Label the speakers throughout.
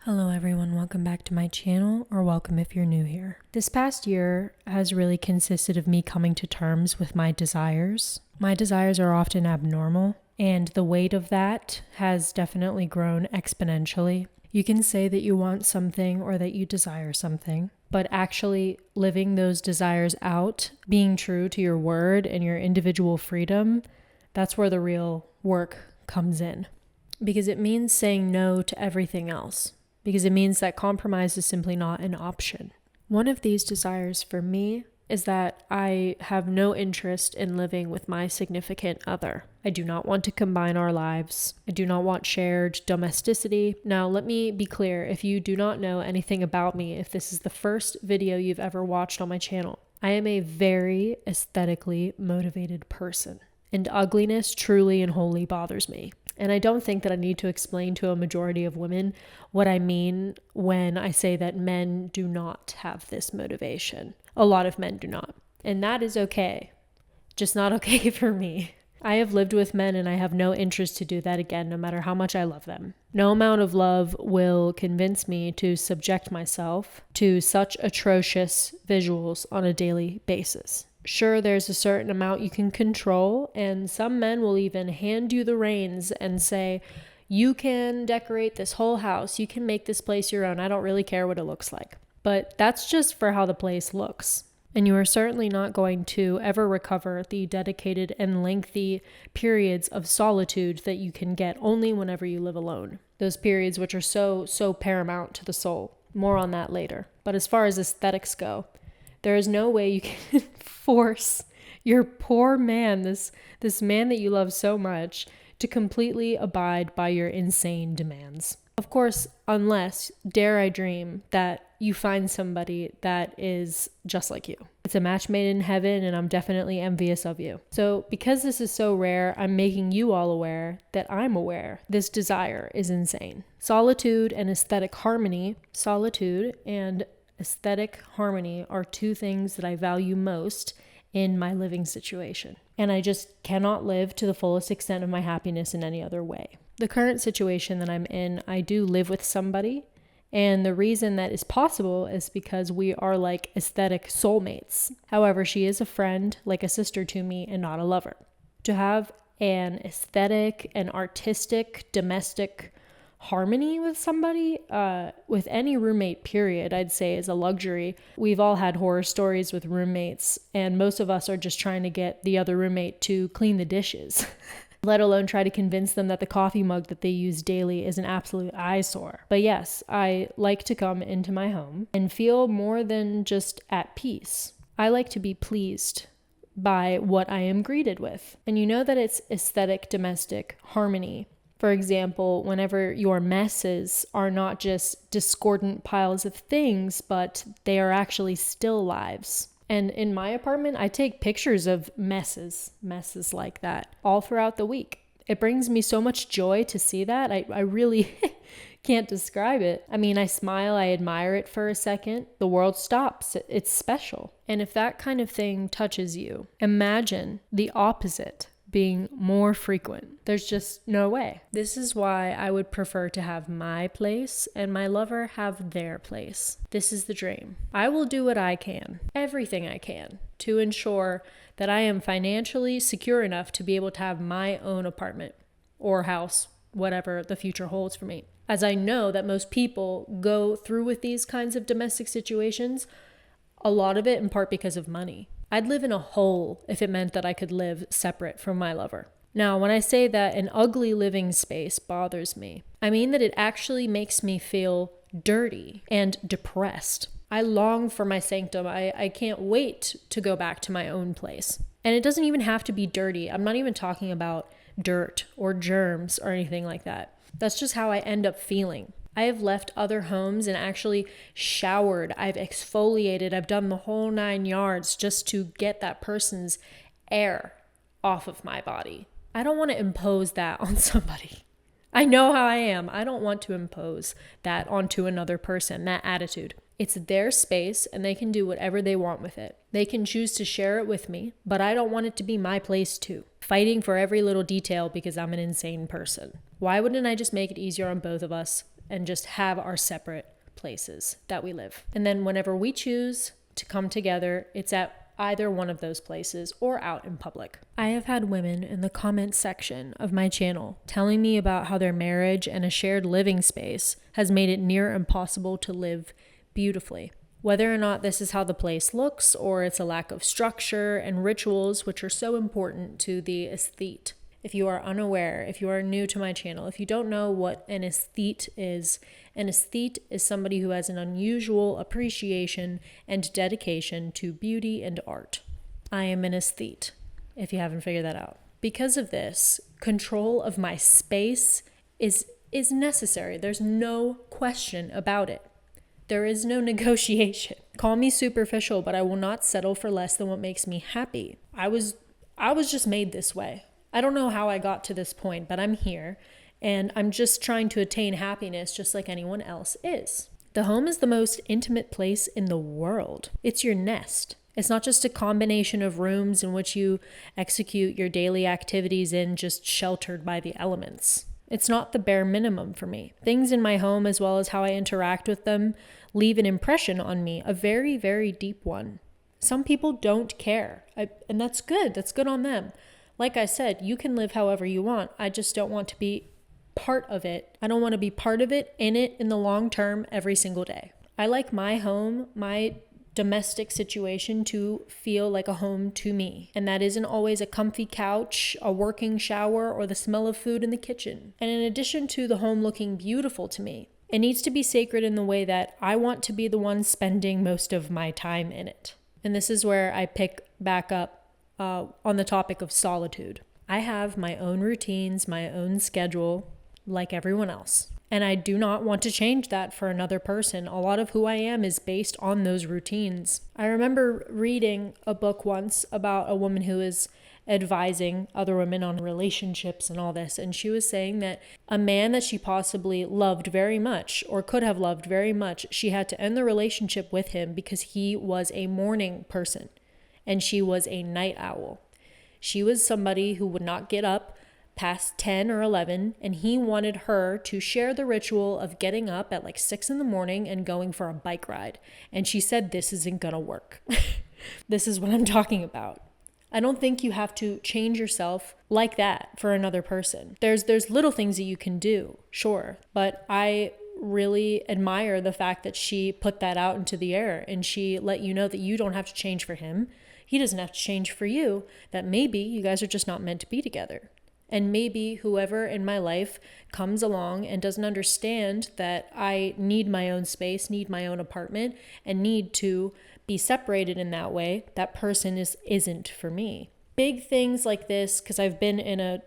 Speaker 1: Hello everyone, welcome back to my channel, or welcome if you're new here. This past year has really consisted of me coming to terms with my desires. My desires are often abnormal, and the weight of that has definitely grown exponentially. You can say that you want something or that you desire something, but actually living those desires out, being true to your word and your individual freedom, that's where the real work comes in. Because it means saying no to everything else. Because it means that compromise is simply not an option. One of these desires for me is that I have no interest in living with my significant other. I do not want to combine our lives. I do not want shared domesticity. Now, let me be clear, if you do not know anything about me, if this is the first video you've ever watched on my channel, I am a very aesthetically motivated person, and ugliness truly and wholly bothers me. And I don't think that I need to explain to a majority of women what I mean when I say that men do not have this motivation. A lot of men do not. And that is okay. Just not okay for me. I have lived with men and I have no interest to do that again, no matter how much I love them. No amount of love will convince me to subject myself to such atrocious visuals on a daily basis. Sure, there's a certain amount you can control, and some men will even hand you the reins and say, you can decorate this whole house, you can make this place your own, I don't really care what it looks like. But that's just for how the place looks. And you are certainly not going to ever recover the dedicated and lengthy periods of solitude that you can get only whenever you live alone. Those periods which are so paramount to the soul. More on that later. But as far as aesthetics go, there is no way you can force your poor man, this man that you love so much, to completely abide by your insane demands. Of course, unless, dare I dream, that you find somebody that is just like you. It's a match made in heaven, and I'm definitely envious of you. So because this is so rare, I'm making you all aware that I'm aware this desire is insane. Solitude and aesthetic harmony are two things that I value most in my living situation. And I just cannot live to the fullest extent of my happiness in any other way. The current situation that I'm in, I do live with somebody. And the reason that is possible is because we are like aesthetic soulmates. However, she is a friend, like a sister to me, and not a lover. To have an aesthetic and artistic domestic harmony with somebody, with any roommate period, I'd say is a luxury. We've all had horror stories with roommates, and most of us are just trying to get the other roommate to clean the dishes, let alone try to convince them that the coffee mug that they use daily is an absolute eyesore. But yes, I like to come into my home and feel more than just at peace. I like to be pleased by what I am greeted with. And you know that it's aesthetic domestic harmony. For example, whenever your messes are not just discordant piles of things, but they are actually still lives. And in my apartment, I take pictures of messes like that all throughout the week. It brings me so much joy to see that. I really can't describe it. I mean, I smile, I admire it for a second. The world stops. It's special. And if that kind of thing touches you, imagine the opposite being more frequent. There's just no way. This is why I would prefer to have my place and my lover have their place. This is the dream. I will do what I can, everything I can, to ensure that I am financially secure enough to be able to have my own apartment or house, whatever the future holds for me. As I know that most people go through with these kinds of domestic situations, a lot of it in part because of money. I'd live in a hole if it meant that I could live separate from my lover. Now, when I say that an ugly living space bothers me, I mean that it actually makes me feel dirty and depressed. I long for my sanctum. I can't wait to go back to my own place. And it doesn't even have to be dirty. I'm not even talking about dirt or germs or anything like that. That's just how I end up feeling. I have left other homes and actually showered, I've exfoliated, I've done the whole 9 yards just to get that person's air off of my body. I don't want to impose that on somebody. I know how I am. I don't want to impose that onto another person, that attitude. It's their space and they can do whatever they want with it. They can choose to share it with me, but I don't want it to be my place too. Fighting for every little detail because I'm an insane person. Why wouldn't I just make it easier on both of us and just have our separate places that we live. And then whenever we choose to come together, it's at either one of those places or out in public. I have had women in the comments section of my channel telling me about how their marriage and a shared living space has made it near impossible to live beautifully. Whether or not this is how the place looks, or it's a lack of structure and rituals which are so important to the aesthete. If you are unaware, if you are new to my channel, if you don't know what an aesthete is somebody who has an unusual appreciation and dedication to beauty and art. I am an aesthete, if you haven't figured that out. Because of this, control of my space is necessary. There's no question about it. There is no negotiation. Call me superficial, but I will not settle for less than what makes me happy. I was just made this way. I don't know how I got to this point, but I'm here and I'm just trying to attain happiness just like anyone else is. The home is the most intimate place in the world. It's your nest. It's not just a combination of rooms in which you execute your daily activities in, just sheltered by the elements. It's not the bare minimum for me. Things in my home, as well as how I interact with them, leave an impression on me, a very, very deep one. Some people don't care, and that's good. That's good on them. Like I said, you can live however you want. I just don't want to be part of it. I don't want to be part of it in the long term every single day. I like my home, my domestic situation to feel like a home to me. And that isn't always a comfy couch, a working shower, or the smell of food in the kitchen. And in addition to the home looking beautiful to me, it needs to be sacred in the way that I want to be the one spending most of my time in it. And this is where I pick back up on the topic of solitude. I have my own routines, my own schedule, like everyone else. And I do not want to change that for another person. A lot of who I am is based on those routines. I remember reading a book once about a woman who is advising other women on relationships and all this. And she was saying that a man that she possibly loved very much, or could have loved very much, she had to end the relationship with him because he was a morning person. And she was a night owl. She was somebody who would not get up past 10 or 11, and he wanted her to share the ritual of getting up at like 6 in the morning and going for a bike ride. And she said, this isn't gonna work. This is what I'm talking about. I don't think you have to change yourself like that for another person. There's little things that you can do, sure, but I really admire the fact that she put that out into the air and she let you know that you don't have to change for him. He doesn't have to change for you, that maybe you guys are just not meant to be together. And maybe whoever in my life comes along and doesn't understand that I need my own space, need my own apartment, and need to be separated in that way, that person isn't for me. Big things like this, because I've been in a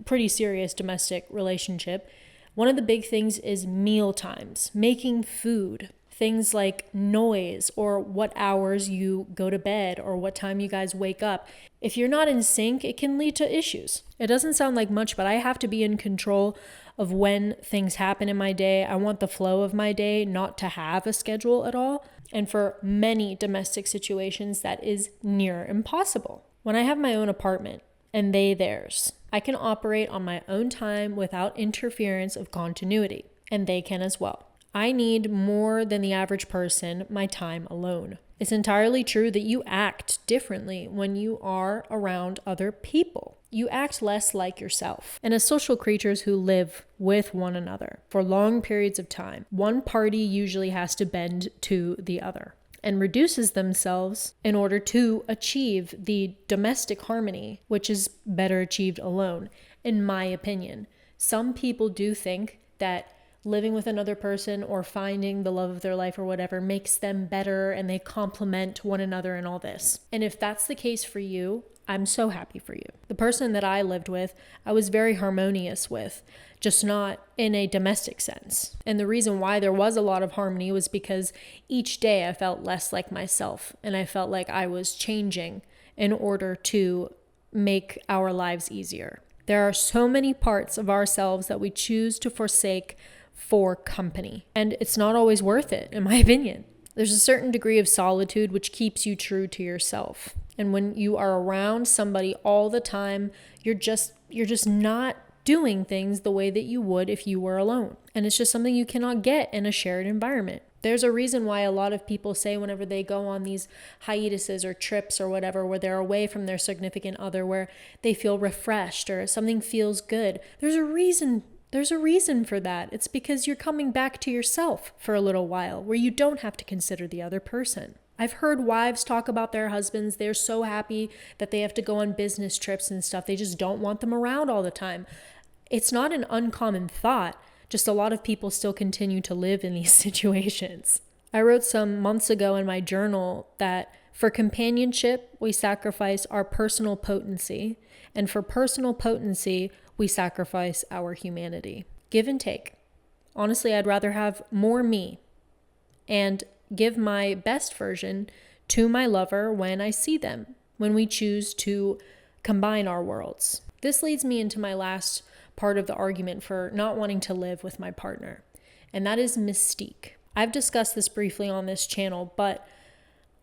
Speaker 1: pretty serious domestic relationship, one of the big things is meal times, making food. Things like noise, or what hours you go to bed, or what time you guys wake up. If you're not in sync, it can lead to issues. It doesn't sound like much, but I have to be in control of when things happen in my day. I want the flow of my day not to have a schedule at all. And for many domestic situations, that is near impossible. When I have my own apartment and they theirs, I can operate on my own time without interference of continuity, and they can as well. I need more than the average person my time alone. It's entirely true that you act differently when you are around other people. You act less like yourself. And as social creatures who live with one another for long periods of time, one party usually has to bend to the other and reduces themselves in order to achieve the domestic harmony, which is better achieved alone, in my opinion. Some people do think that living with another person or finding the love of their life or whatever makes them better and they complement one another and all this. And if that's the case for you, I'm so happy for you. The person that I lived with, I was very harmonious with, just not in a domestic sense. And the reason why there was a lot of harmony was because each day I felt less like myself and I felt like I was changing in order to make our lives easier. There are so many parts of ourselves that we choose to forsake for company. And it's not always worth it, in my opinion. There's a certain degree of solitude which keeps you true to yourself. And when you are around somebody all the time, you're just not doing things the way that you would if you were alone. And it's just something you cannot get in a shared environment. There's a reason why a lot of people say whenever they go on these hiatuses or trips or whatever, where they're away from their significant other, where they feel refreshed or something feels good. There's a reason for that. It's because you're coming back to yourself for a little while where you don't have to consider the other person. I've heard wives talk about their husbands. They're so happy that they have to go on business trips and stuff. They just don't want them around all the time. It's not an uncommon thought. Just a lot of people still continue to live in these situations. I wrote some months ago in my journal that for companionship, we sacrifice our personal potency. And for personal potency, we sacrifice our humanity. Give and take. Honestly, I'd rather have more me and give my best version to my lover when I see them, when we choose to combine our worlds. This leads me into my last part of the argument for not wanting to live with my partner, and that is mystique. I've discussed this briefly on this channel, but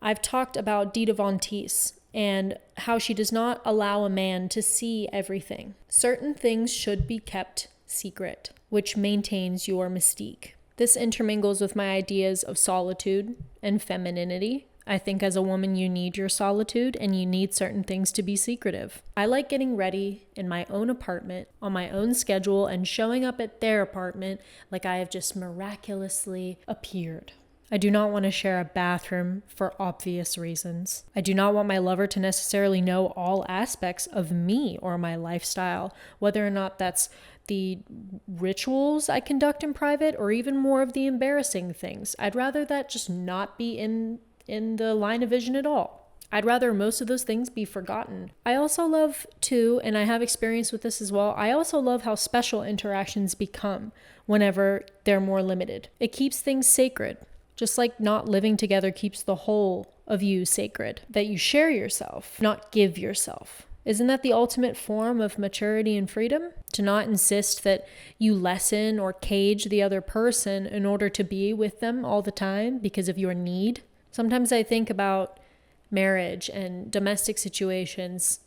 Speaker 1: I've talked about Dita Von Teese and how she does not allow a man to see everything. Certain things should be kept secret, which maintains your mystique. This intermingles with my ideas of solitude and femininity. I think as a woman, you need your solitude and you need certain things to be secretive. I like getting ready in my own apartment on my own schedule and showing up at their apartment like I have just miraculously appeared. I do not want to share a bathroom for obvious reasons. I do not want my lover to necessarily know all aspects of me or my lifestyle, whether or not that's the rituals I conduct in private or even more of the embarrassing things. I'd rather that just not be in the line of vision at all. I'd rather most of those things be forgotten. I also love too, and I have experience with this as well, I also love how special interactions become whenever they're more limited. It keeps things sacred. Just like not living together keeps the whole of you sacred, that you share yourself, not give yourself. Isn't that the ultimate form of maturity and freedom? To not insist that you lessen or cage the other person in order to be with them all the time because of your need. Sometimes I think about marriage and domestic situations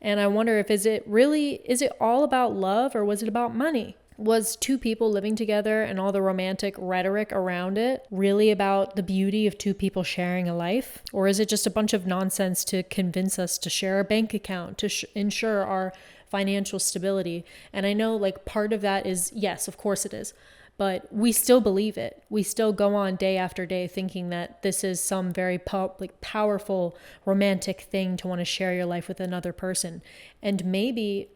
Speaker 1: and I wonder if is it all about love or was it about money? Was two people living together and all the romantic rhetoric around it really about the beauty of two people sharing a life? Or is it just a bunch of nonsense to convince us to share a bank account, to ensure our financial stability? And I know like part of that is, yes, of course it is, but we still believe it. We still go on day after day thinking that this is some very powerful romantic thing to want to share your life with another person. And maybe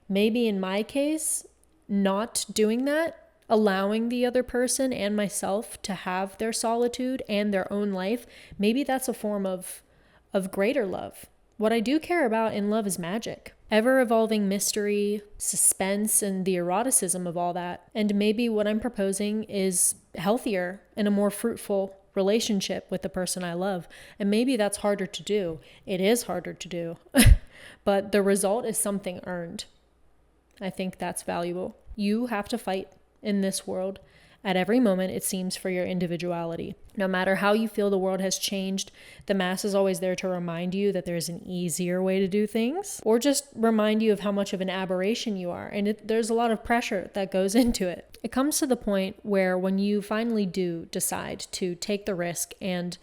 Speaker 1: in my case, not doing that, allowing the other person and myself to have their solitude and their own life, maybe that's a form of greater love. What I do care about in love is magic, ever-evolving mystery, suspense, and the eroticism of all that. And maybe what I'm proposing is healthier and a more fruitful relationship with the person I love. And maybe that's harder to do. It is harder to do, but the result is something earned. I think that's valuable. You have to fight in this world at every moment, it seems, for your individuality. No matter how you feel the world has changed, the mass is always there to remind you that there's an easier way to do things, or just remind you of how much of an aberration you are. And there's a lot of pressure that goes into it. It comes to the point where when you finally do decide to take the risk and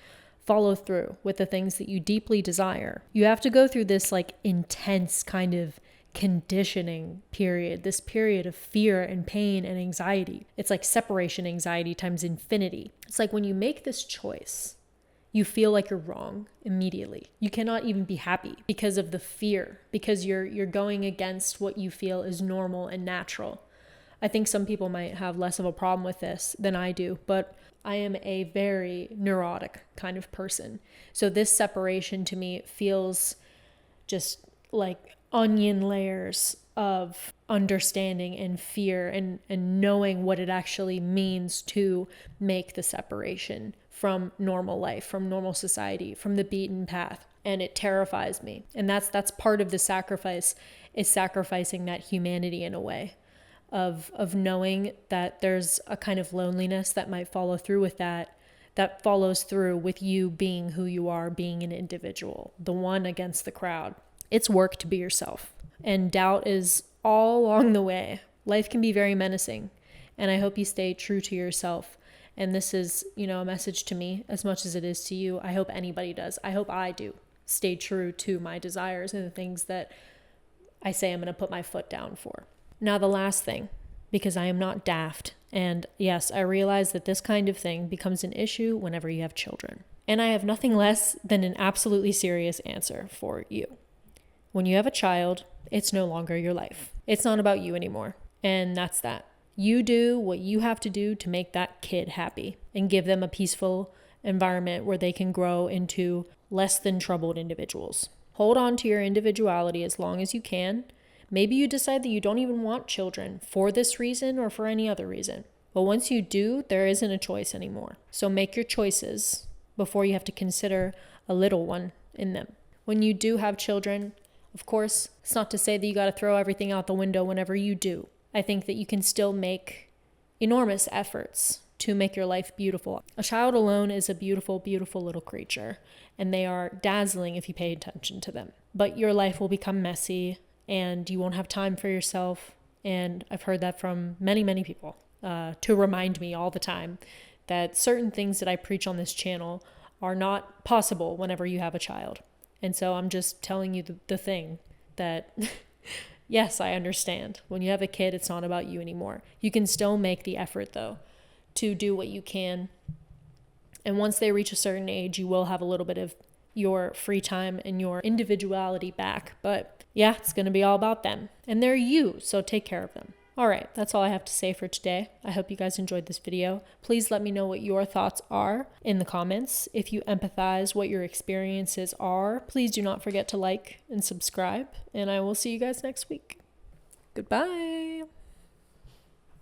Speaker 1: follow through with the things that you deeply desire, you have to go through this like intense kind of conditioning period, this period of fear and pain and anxiety. It's like separation anxiety times infinity. It's like when you make this choice, you feel like you're wrong immediately. You cannot even be happy because of the fear, because you're going against what you feel is normal and natural. I think some people might have less of a problem with this than I do, but I am a very neurotic kind of person. So this separation to me feels just like onion layers of understanding and fear and knowing what it actually means to make the separation from normal life, from normal society, from the beaten path. And it terrifies me. And that's part of the sacrifice, is sacrificing that humanity in a way of knowing that there's a kind of loneliness that might follow through with that follows through with you being who you are, being an individual, the one against the crowd. It's work to be yourself. And doubt is all along the way. Life can be very menacing, and I hope you stay true to yourself. And this is, a message to me as much as it is to you. I hope anybody does. I hope I do stay true to my desires and the things that I say I'm going to put my foot down for. Now, the last thing, because I am not daft, and yes, I realize that this kind of thing becomes an issue whenever you have children. And I have nothing less than an absolutely serious answer for you. When you have a child, it's no longer your life. It's not about you anymore. And that's that. You do what you have to do to make that kid happy and give them a peaceful environment where they can grow into less than troubled individuals. Hold on to your individuality as long as you can. Maybe you decide that you don't even want children for this reason or for any other reason. But once you do, there isn't a choice anymore. So make your choices before you have to consider a little one in them. When you do have children, of course, it's not to say that you got to throw everything out the window whenever you do. I think that you can still make enormous efforts to make your life beautiful. A child alone is a beautiful, beautiful little creature, and they are dazzling if you pay attention to them. But your life will become messy, and you won't have time for yourself. And I've heard that from many, many people to remind me all the time that certain things that I preach on this channel are not possible whenever you have a child. And so I'm just telling you the thing that, yes, I understand. When you have a kid, it's not about you anymore. You can still make the effort, though, to do what you can. And once they reach a certain age, you will have a little bit of your free time and your individuality back. But yeah, it's going to be all about them. And they're you, so take care of them. All right, that's all I have to say for today. I hope you guys enjoyed this video. Please let me know what your thoughts are in the comments. If you empathize, what your experiences are, please do not forget to like and subscribe. And I will see you guys next week. Goodbye.